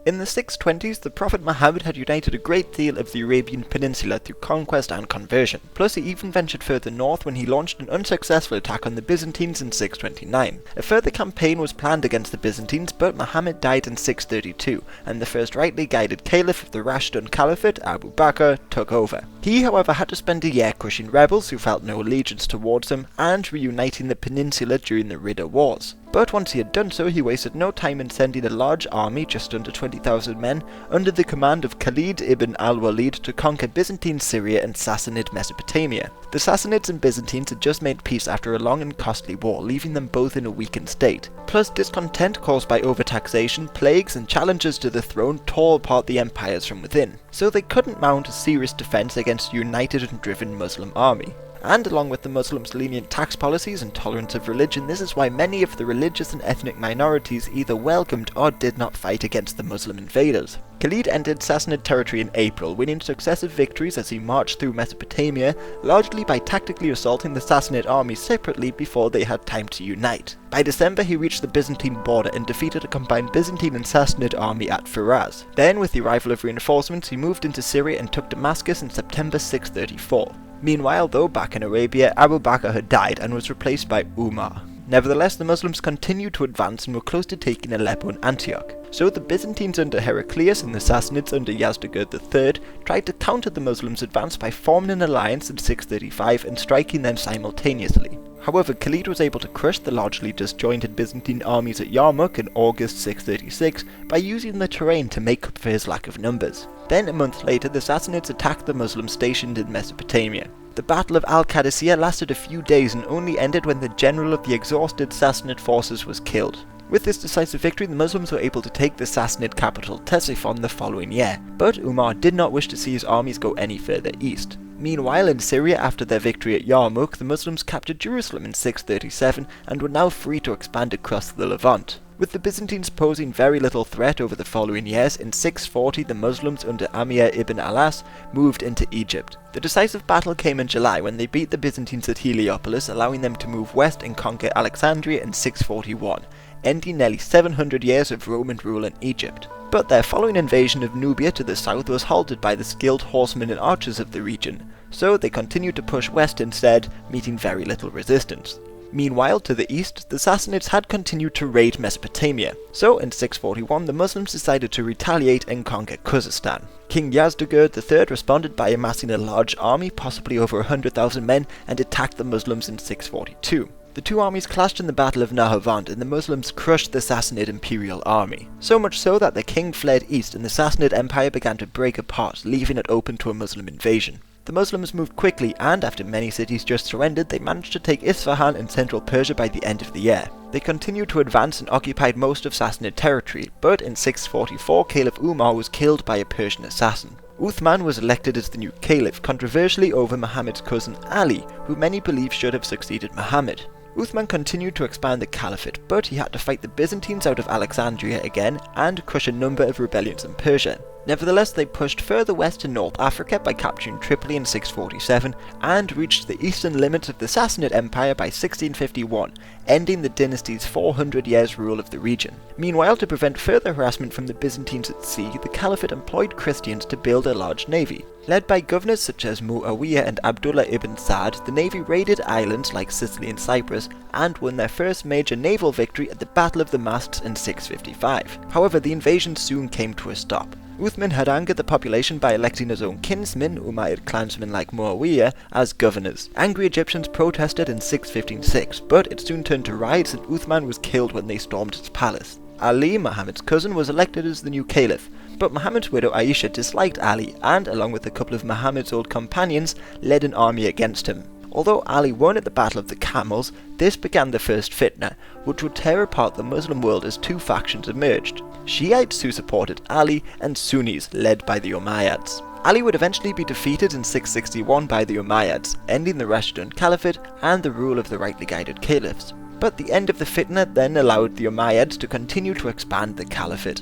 In the 620s, the Prophet Muhammad had united a great deal of the Arabian Peninsula through conquest and conversion, plus he even ventured further north when he launched an unsuccessful attack on the Byzantines in 629. A further campaign was planned against the Byzantines, but Muhammad died in 632, and the first rightly guided caliph of the Rashidun Caliphate, Abu Bakr, took over. He, however, had to spend a year crushing rebels who felt no allegiance towards him, and reuniting the peninsula during the Ridda Wars. But once he had done so, he wasted no time in sending a large army, just under 20,000 men, under the command of Khalid ibn al-Walid to conquer Byzantine Syria and Sassanid Mesopotamia. The Sassanids and Byzantines had just made peace after a long and costly war, leaving them both in a weakened state. Plus, discontent caused by overtaxation, plagues and challenges to the throne tore apart the empires from within, so they couldn't mount a serious defence against a united and driven Muslim army. And along with the Muslims' lenient tax policies and tolerance of religion, this is why many of the religious and ethnic minorities either welcomed or did not fight against the Muslim invaders. Khalid entered Sassanid territory in April, winning successive victories as he marched through Mesopotamia, largely by tactically assaulting the Sassanid army separately before they had time to unite. By December, he reached the Byzantine border and defeated a combined Byzantine and Sassanid army at Firaz. Then, with the arrival of reinforcements, he moved into Syria and took Damascus in September 634. Meanwhile, though, back in Arabia, Abu Bakr had died and was replaced by Umar. Nevertheless, the Muslims continued to advance and were close to taking Aleppo and Antioch. So the Byzantines under Heraclius and the Sassanids under Yazdegerd III tried to counter the Muslims' advance by forming an alliance in 635 and striking them simultaneously. However, Khalid was able to crush the largely disjointed Byzantine armies at Yarmouk in August 636 by using the terrain to make up for his lack of numbers. Then a month later, the Sassanids attacked the Muslims stationed in Mesopotamia. The Battle of al-Qadisiyyah lasted a few days and only ended when the general of the exhausted Sassanid forces was killed. With this decisive victory, the Muslims were able to take the Sassanid capital Ctesiphon the following year, but Umar did not wish to see his armies go any further east. Meanwhile, in Syria, after their victory at Yarmouk, the Muslims captured Jerusalem in 637 and were now free to expand across the Levant. With the Byzantines posing very little threat over the following years, in 640 the Muslims under Amir ibn al-As moved into Egypt. The decisive battle came in July when they beat the Byzantines at Heliopolis, allowing them to move west and conquer Alexandria in 641, ending nearly 700 years of Roman rule in Egypt. But their following invasion of Nubia to the south was halted by the skilled horsemen and archers of the region, so they continued to push west instead, meeting very little resistance. Meanwhile, to the east, the Sassanids had continued to raid Mesopotamia, so in 641 the Muslims decided to retaliate and conquer Khuzestan. King Yazdegerd III responded by amassing a large army, possibly over 100,000 men, and attacked the Muslims in 642. The two armies clashed in the Battle of Nahavand and the Muslims crushed the Sassanid imperial army. So much so that the king fled east and the Sassanid empire began to break apart, leaving it open to a Muslim invasion. The Muslims moved quickly and, after many cities just surrendered, they managed to take Isfahan in central Persia by the end of the year. They continued to advance and occupied most of Sassanid territory, but in 644 Caliph Umar was killed by a Persian assassin. Uthman was elected as the new caliph, controversially over Muhammad's cousin Ali, who many believe should have succeeded Muhammad. Uthman continued to expand the caliphate, but he had to fight the Byzantines out of Alexandria again and crush a number of rebellions in Persia. Nevertheless, they pushed further west to North Africa by capturing Tripoli in 647 and reached the eastern limits of the Sassanid Empire by 1651, ending the dynasty's 400 years rule of the region. Meanwhile, to prevent further harassment from the Byzantines at sea, the caliphate employed Christians to build a large navy. Led by governors such as Muawiyah and Abdullah ibn Sa'd, the navy raided islands like Sicily and Cyprus and won their first major naval victory at the Battle of the Masts in 655. However, the invasion soon came to a stop. Uthman had angered the population by electing his own kinsmen, Umayyad clansmen like Muawiyah, as governors. Angry Egyptians protested in 656, but it soon turned to riots and Uthman was killed when they stormed his palace. Ali, Muhammad's cousin, was elected as the new caliph, but Muhammad's widow Aisha disliked Ali and, along with a couple of Muhammad's old companions, led an army against him. Although Ali won at the Battle of the Camels, this began the First Fitna, which would tear apart the Muslim world as two factions emerged: Shiites who supported Ali and Sunnis led by the Umayyads. Ali would eventually be defeated in 661 by the Umayyads, ending the Rashidun Caliphate and the rule of the rightly guided caliphs. But the end of the Fitna then allowed the Umayyads to continue to expand the Caliphate.